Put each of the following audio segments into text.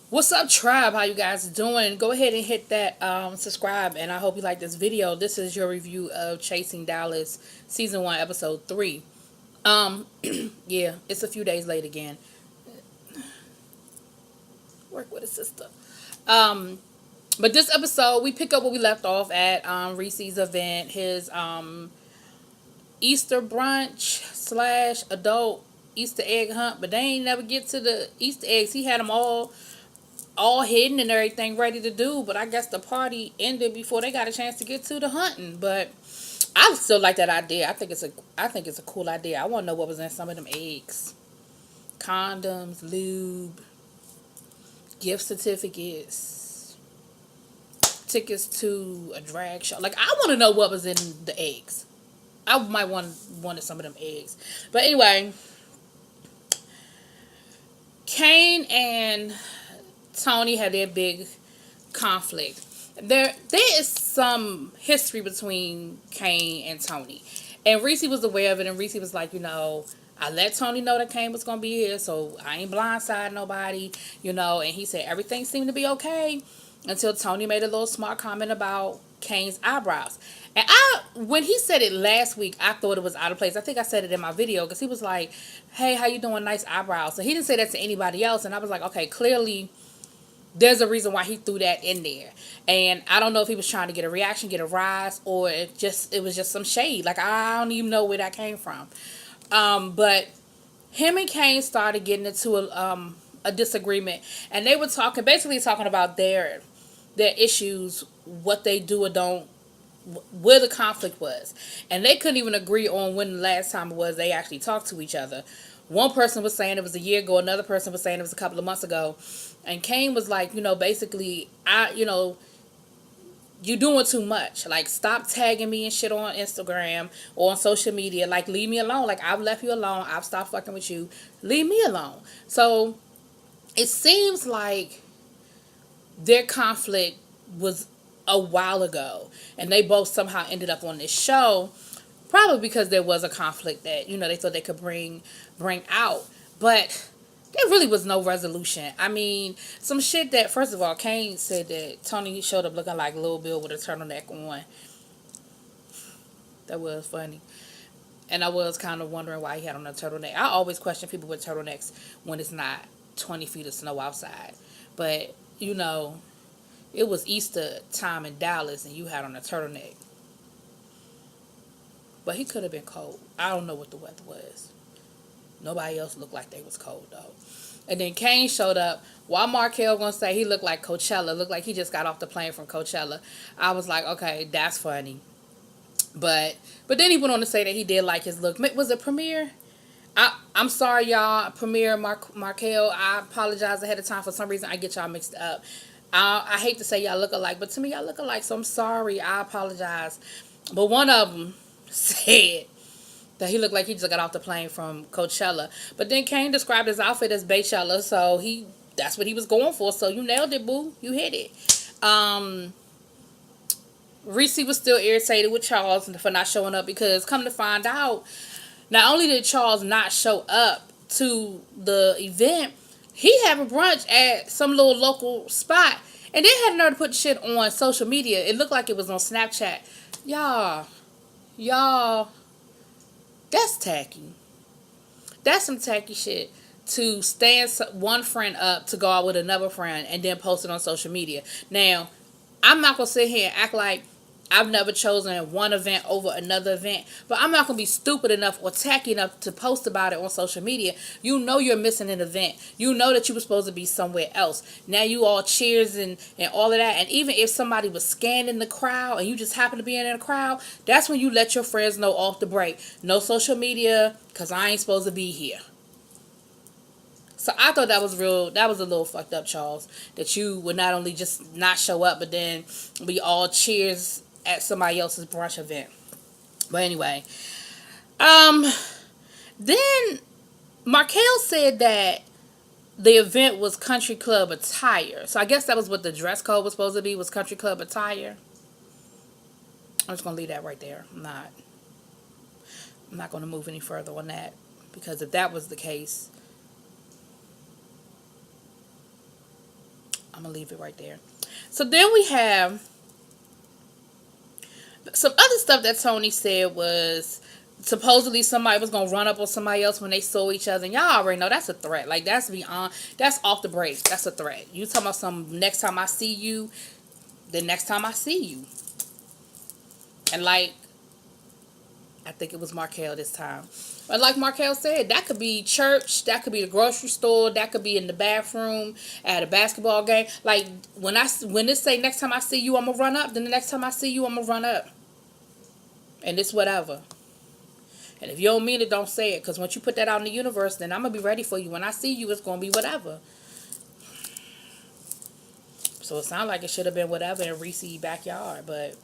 What's up, tribe? How you guys doing? Go ahead and hit that subscribe, and I hope you like this video. This is your review of Chasing Dallas season 1 episode 3. Yeah, it's a few days late again. Work with a sister. Um, but this episode we pick up where we left off at Reese's event, his Easter brunch slash adult Easter egg hunt. But they ain't never get to the Easter eggs. He had them all hidden and everything ready to do, but I guess the party ended before they got a chance to get to the hunting. But I still like that idea. I think it's a cool idea. I want to know what was in some of them eggs. Condoms, lube, gift certificates, tickets to a drag show. Like, I want to know what was in the eggs. I might wanted some of them eggs. But anyway, Kane and Tony had their big conflict. There is some history between Kane and Tony. And Reese was aware of it, and Reese was like, I let Tony know that Kane was gonna be here, so I ain't blindside nobody, and he said everything seemed to be okay until Tony made a little smart comment about Kane's eyebrows. And when he said it last week, I thought it was out of place. I think I said it in my video because he was like, "Hey, how you doing? Nice eyebrows." So he didn't say that to anybody else, and I was like, "Okay, clearly there's a reason why he threw that in there." And I don't know if he was trying to get a reaction, get a rise, or it was just some shade. Like, I don't even know where that came from. But him and Kane started getting into a disagreement, and they were basically talking about their issues, what they do or don't, where the conflict was. And they couldn't even agree on when the last time it was they actually talked to each other. One person was saying it was a year ago, another person was saying it was a couple of months ago. And Kane was like, basically, you're doing too much. Like, stop tagging me and shit on Instagram or on social media. Like, leave me alone. Like, I've left you alone. I've stopped fucking with you. Leave me alone. So it seems like their conflict was a while ago, and they both somehow ended up on this show, probably because there was a conflict that they thought they could bring out. But there really was no resolution. I mean, some shit that, first of all, Kane said that Tony showed up looking like Lil Bill with a turtleneck on. That was funny. And I was kind of wondering why he had on a turtleneck. I always question people with turtlenecks when it's not 20 feet of snow outside. But, it was Easter time in Dallas and you had on a turtleneck. But he could have been cold. I don't know what the weather was. Nobody else looked like they was cold, though. And then Kane showed up. While Markel gonna say he looked like Coachella, looked like he just got off the plane from Coachella. I was like, okay, that's funny. But then he went on to say that he did like his look. Was it Premiere? I'm sorry, y'all. Premiere Markel. I apologize ahead of time. For some reason, I get y'all mixed up. I hate to say y'all look alike, but to me, y'all look alike. So I'm sorry. I apologize. But one of them said that he looked like he just got off the plane from Coachella. But then Kane described his outfit as Baychella, so that's what he was going for. So you nailed it, boo. You hit it. Reese was still irritated with Charles for not showing up because, come to find out, not only did Charles not show up to the event, he had a brunch at some little local spot and then had nerve to put shit on social media. It looked like it was on Snapchat. Y'all, that's tacky. That's some tacky shit to stand one friend up to go out with another friend and then post it on social media. Now, I'm not going to sit here and act like I've never chosen one event over another event, but I'm not going to be stupid enough or tacky enough to post about it on social media. You know you're missing an event. You know that you were supposed to be somewhere else. Now you all cheers and all of that. And even if somebody was scanning the crowd and you just happen to be in the crowd, that's when you let your friends know off the break. No social media because I ain't supposed to be here. So I thought that was real. That was a little fucked up, Charles. That you would not only just not show up, but then we all cheers at somebody else's brunch event. But anyway, then Markel said that the event was country club attire. So I guess that was what the dress code was supposed to be, was country club attire. I'm just gonna leave that right there. I'm not gonna move any further on that, because if that was the case, I'm gonna leave it right there. So then we have some other stuff that Tony said was supposedly somebody was gonna run up on somebody else when they saw each other. And y'all already know that's a threat. Like that's beyond. That's off the break. That's a threat. You talking about some next time I see you, the next time I see you, and like I think it was Markel this time. But like Markel said, that could be church, that could be the grocery store, that could be in the bathroom, at a basketball game. Like when it say next time I see you, I'm gonna run up. Then the next time I see you, I'm gonna run up. And it's whatever. And if you don't mean it, don't say it. Because once you put that out in the universe, then I'm gonna be ready for you. When I see you, it's gonna be whatever. So it sounds like it should have been whatever in Reese's backyard, but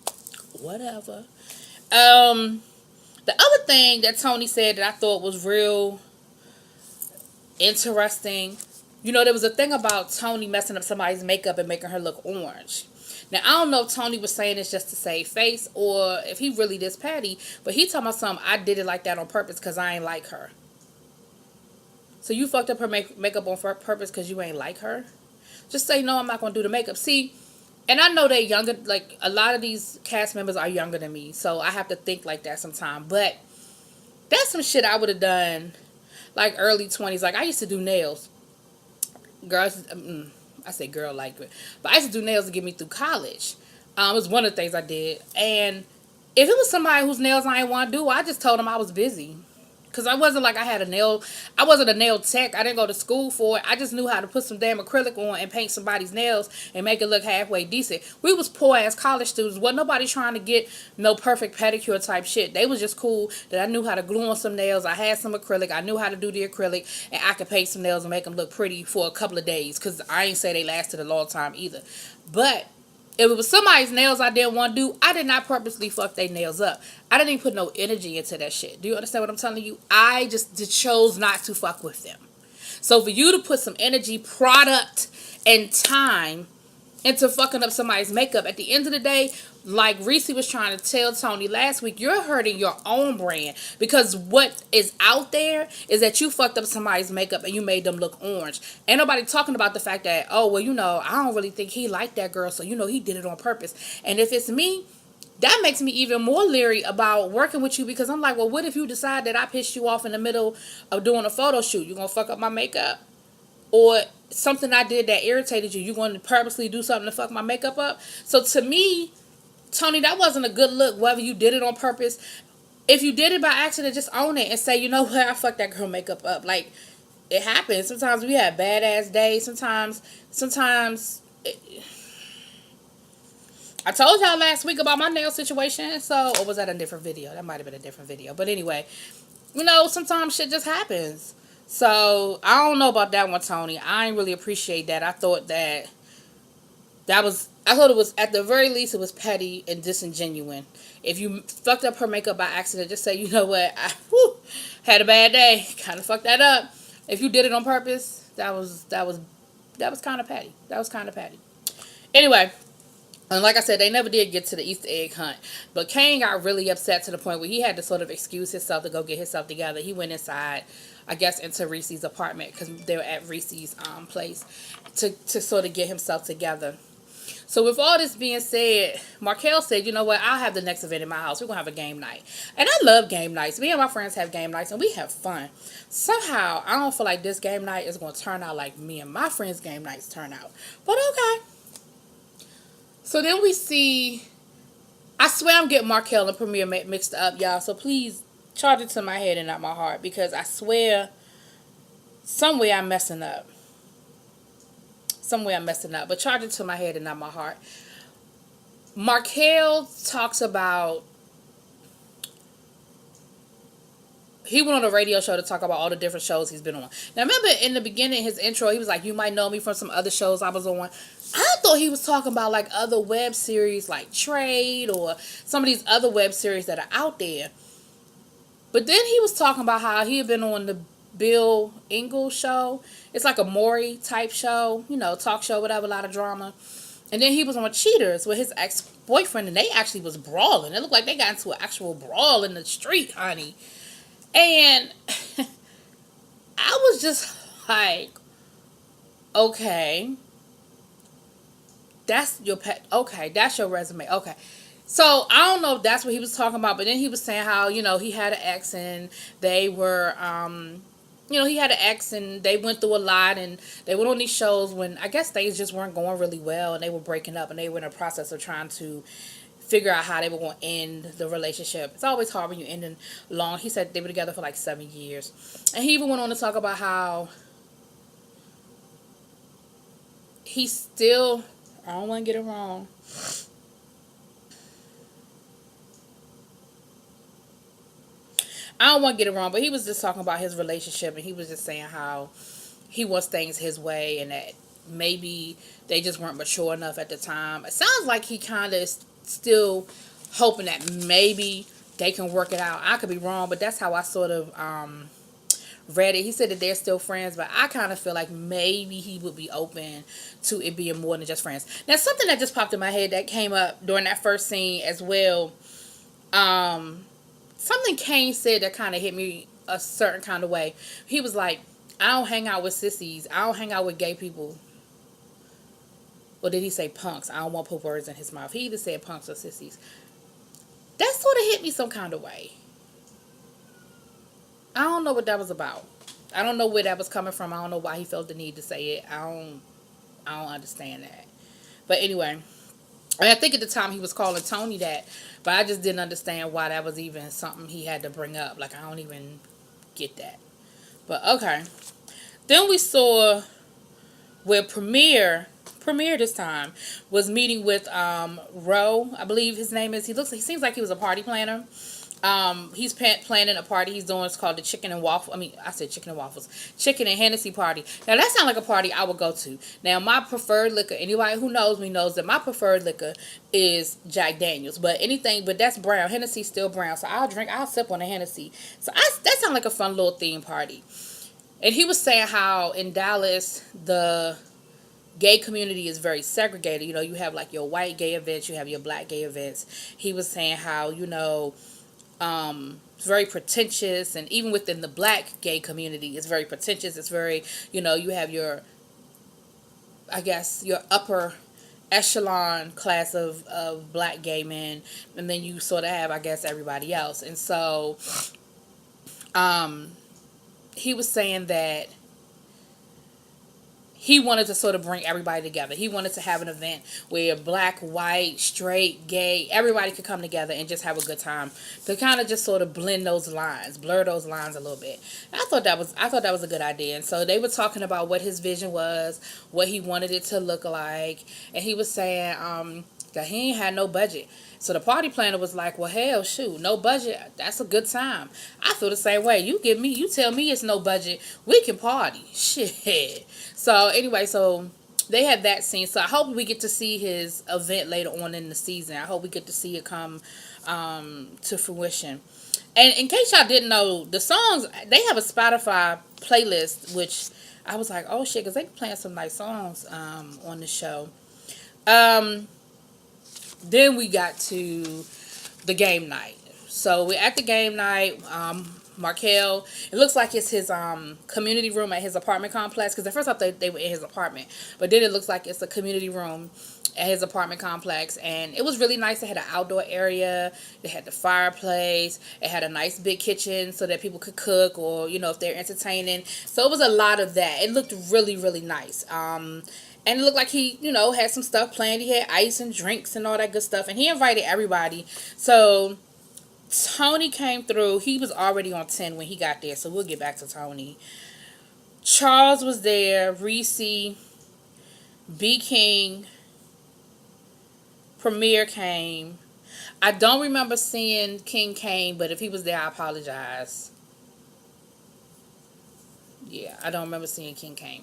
whatever. The other thing that Tony said that I thought was real interesting, there was a thing about Tony messing up somebody's makeup and making her look orange. Now, I don't know if Tony was saying this just to save face or if he really this petty, but he talking about something, I did it like that on purpose because I ain't like her. So you fucked up her makeup on purpose because you ain't like her? Just say, no, I'm not going to do the makeup. See, and I know they're younger, like a lot of these cast members are younger than me, so I have to think like that sometimes. But that's some shit I would have done like early 20s. Like I used to do nails. Girls, I say girl like it, but I used to do nails to get me through college. It was one of the things I did. And if it was somebody whose nails I didn't want to do, I just told them I was busy. Because I wasn't like I wasn't a nail tech. I didn't go to school for it. I just knew how to put some damn acrylic on and paint somebody's nails and make it look halfway decent. We was poor ass college students. Wasn't nobody trying to get no perfect pedicure type shit. They was just cool that I knew how to glue on some nails. I had some acrylic. I knew how to do the acrylic. And I could paint some nails and make them look pretty for a couple of days. Because I ain't say they lasted a long time either. But if it was somebody's nails I didn't want to do, I did not purposely fuck their nails up. I didn't even put no energy into that shit. Do you understand what I'm telling you? I just chose not to fuck with them. So for you to put some energy, product, and time into fucking up somebody's makeup, at the end of the day, like Reese was trying to tell Tony last week, you're hurting your own brand. Because what is out there is that you fucked up somebody's makeup and you made them look orange. Ain't nobody talking about the fact that, oh, well, I don't really think he liked that girl, so he did it on purpose. And if it's me, that makes me even more leery about working with you, because I'm like, well, what if you decide that I pissed you off in the middle of doing a photo shoot? You gonna fuck up my makeup? Or something I did that irritated you, you going to purposely do something to fuck my makeup up? So to me, Tony, that wasn't a good look, whether you did it on purpose. If you did it by accident, just own it and say, you know what, I fucked that girl makeup up. Like, it happens. Sometimes we have badass days. Sometimes I told y'all last week about my nail situation, or was that a different video? That might have been a different video. But anyway, sometimes shit just happens. So, I don't know about that one, Tony. I ain't really appreciate that. I thought it was, at the very least, it was petty and disingenuous. If you fucked up her makeup by accident, just say, you know what, I had a bad day. Kind of fucked that up. If you did it on purpose, that was kind of petty. That was kind of petty. Anyway, and like I said, they never did get to the Easter egg hunt. But Kane got really upset to the point where he had to sort of excuse himself to go get himself together. He went inside, I guess, into Reese's apartment, because they were at Reese's place, to sort of get himself together. So with all this being said, Markel said, you know what, I'll have the next event in my house. We're going to have a game night. And I love game nights. Me and my friends have game nights, and we have fun. Somehow, I don't feel like this game night is going to turn out like me and my friends' game nights turn out. But okay. So then we see, I swear I'm getting Markel and Premier mixed up, y'all. So please charge it to my head and not my heart, because I swear somewhere I'm messing up. But charge it to my head and not my heart. Markel talks about, he went on a radio show to talk about all the different shows he's been on. Now remember in the beginning, his intro, he was like, you might know me from some other shows I was on. I thought he was talking about like other web series like Trade or some of these other web series that are out there. But then he was talking about how he had been on the Bill Ingalls show. It's like a Maury type show, talk show, whatever, a lot of drama. And then he was on Cheaters with his ex-boyfriend, and they actually was brawling. It looked like they got into an actual brawl in the street, honey. And I was just like, okay. That's your pet. Okay, that's your resume. Okay. So I don't know if that's what he was talking about, but then he was saying how, he had an ex and they were, he had an ex and they went through a lot and they went on these shows when I guess things just weren't going really well and they were breaking up and they were in a process of trying to figure out how they were going to end the relationship. It's always hard when you end in long. He said they were together for like 7 years. And he even went on to talk about how he still, I don't want to get it wrong. I don't want to get it wrong, but he was just talking about his relationship and he was just saying how he wants things his way and that maybe they just weren't mature enough at the time. It sounds like he kind of still hoping that maybe they can work it out. I could be wrong, but that's how I sort of read it. He said that they're still friends, but I kind of feel like maybe he would be open to it being more than just friends. Now, something that just popped in my head that came up during that first scene as well. Something Kane said that kind of hit me a certain kind of way. He was like, I don't hang out with sissies. I don't hang out with gay people. Or did he say punks? I don't want to put words in his mouth. He either said punks or sissies. That sort of hit me some kind of way. I don't know what that was about. I don't know where that was coming from. I don't know why he felt the need to say it. I don't understand that. But anyway, and I think at the time he was calling Tony that, but I just didn't understand why that was even something he had to bring up. Like, I don't even get that. But okay. Then we saw where Premier this time was meeting with Ro, I believe his name is. He seems like he was a party planner. He's planning a party he's doing. It's called the Chicken and Waffle. I mean, I said Chicken and Waffles. Chicken and Hennessy party. Now, that sounds like a party I would go to. Now, my preferred liquor, anybody who knows me knows that my preferred liquor is Jack Daniels. But that's brown. Hennessy's still brown. So I'll sip on a Hennessy. So that sounds like a fun little theme party. And he was saying how in Dallas, the gay community is very segregated. You have like your white gay events, you have your black gay events. He was saying how, it's very pretentious, and even within the black gay community, it's very pretentious. It's very, you have your, I guess, your upper echelon class of black gay men, and then you sort of have, I guess, everybody else. And so, he was saying that he wanted to sort of bring everybody together. He wanted to have an event where black, white, straight, gay, everybody could come together and just have a good time. To kind of just sort of blur those lines a little bit. I thought that was a good idea. And so they were talking about what his vision was, what he wanted it to look like, and he was saying that he ain't had no budget. So the party planner was like, well, hell, shoot, no budget. That's a good time. I feel the same way. You tell me it's no budget. We can party. Shit. So anyway, so they had that scene. So I hope we get to see his event later on in the season. I hope we get to see it come to fruition. And in case y'all didn't know, the songs, they have a Spotify playlist, which I was like, oh shit, because they playing some nice songs on the show. Then we got to the game night. So we're at the game night. Markel, it looks like it's his community room at his apartment complex. Because at first I thought they were in his apartment. But then it looks like it's a community room at his apartment complex. And it was really nice. They had an outdoor area. They had the fireplace. It had a nice big kitchen so that people could cook or, if they're entertaining. So it was a lot of that. It looked really, really nice. And it looked like he, had some stuff planned. He had ice and drinks and all that good stuff. And he invited everybody. So Tony came through. He was already on 10 when he got there. So we'll get back to Tony. Charles was there. Reese, B. King, Premier came. I don't remember seeing King Kane, but if he was there, I apologize. Yeah, I don't remember seeing King Kane.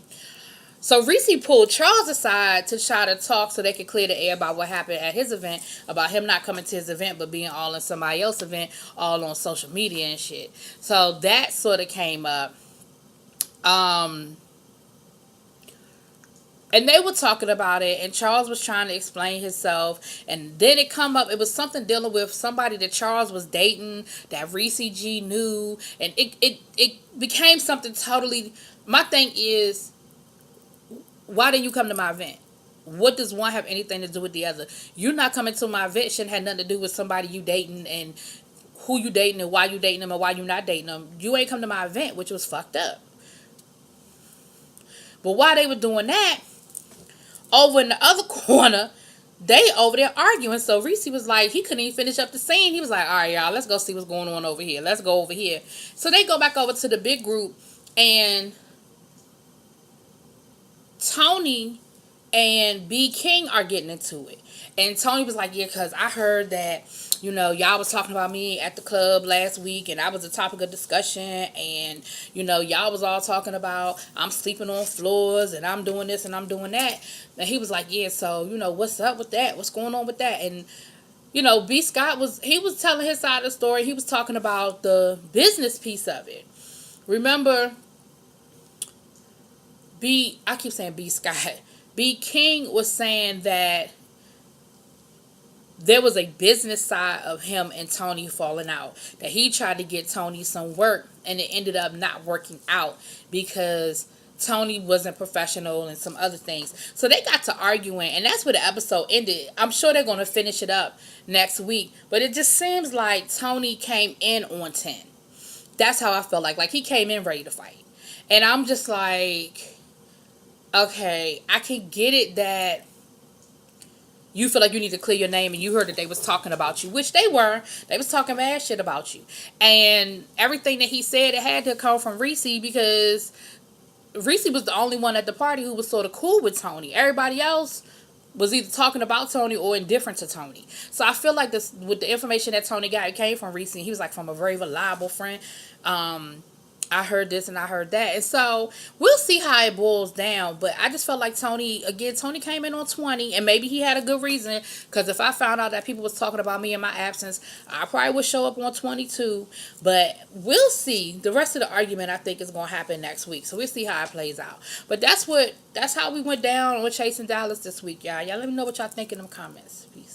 So Reese pulled Charles aside to try to talk so they could clear the air about what happened at his event, about him not coming to his event but being all in somebody else's event, all on social media and shit. So that sort of came up. And they were talking about it, and Charles was trying to explain himself, and then it come up, it was something dealing with somebody that Charles was dating, that Reese G knew, and it became something totally, my thing is, why didn't you come to my event? What does one have anything to do with the other? You not coming to my event shouldn't have nothing to do with somebody you dating and who you dating and why you dating them or why you not dating them. You ain't come to my event, which was fucked up. But while they were doing that, over in the other corner, they over there arguing. So Reese was like, he couldn't even finish up the scene. He was like, all right, y'all, let's go see what's going on over here. Let's go over here. So they go back over to the big group, and Tony and B King are getting into it. And Tony was like, yeah, because I heard that, y'all was talking about me at the club last week, and I was a topic of discussion, and, y'all was all talking about I'm sleeping on floors, and I'm doing this, and I'm doing that. And he was like, yeah, so, what's up with that? What's going on with that? And, B Scott was telling his side of the story. He was talking about the business piece of it. Remember, I keep saying B Scott. B King was saying that there was a business side of him and Tony falling out. That he tried to get Tony some work, and it ended up not working out because Tony wasn't professional and some other things. So they got to arguing, and that's where the episode ended. I'm sure they're going to finish it up next week. But it just seems like Tony came in on 10. That's how I felt like. Like, he came in ready to fight. And I'm just like, okay, I can get it that you feel like you need to clear your name, and you heard that they was talking about you, which they were. They was talking mad shit about you. And everything that he said, it had to come from Reese, because Reese was the only one at the party who was sort of cool with Tony. Everybody else was either talking about Tony or indifferent to Tony. So I feel like this, with the information that Tony got, it came from Reese. He was like, from a very reliable friend. I heard this and I heard that. And so we'll see how it boils down. But I just felt like Tony came in on 20, and maybe he had a good reason, because if I found out that people was talking about me in my absence, I probably would show up on 22. But we'll see. The rest of the argument, I think, is going to happen next week. So we'll see how it plays out. But that's how we went down with Chasing Dallas this week, y'all. Y'all let me know what y'all think in them comments. Peace.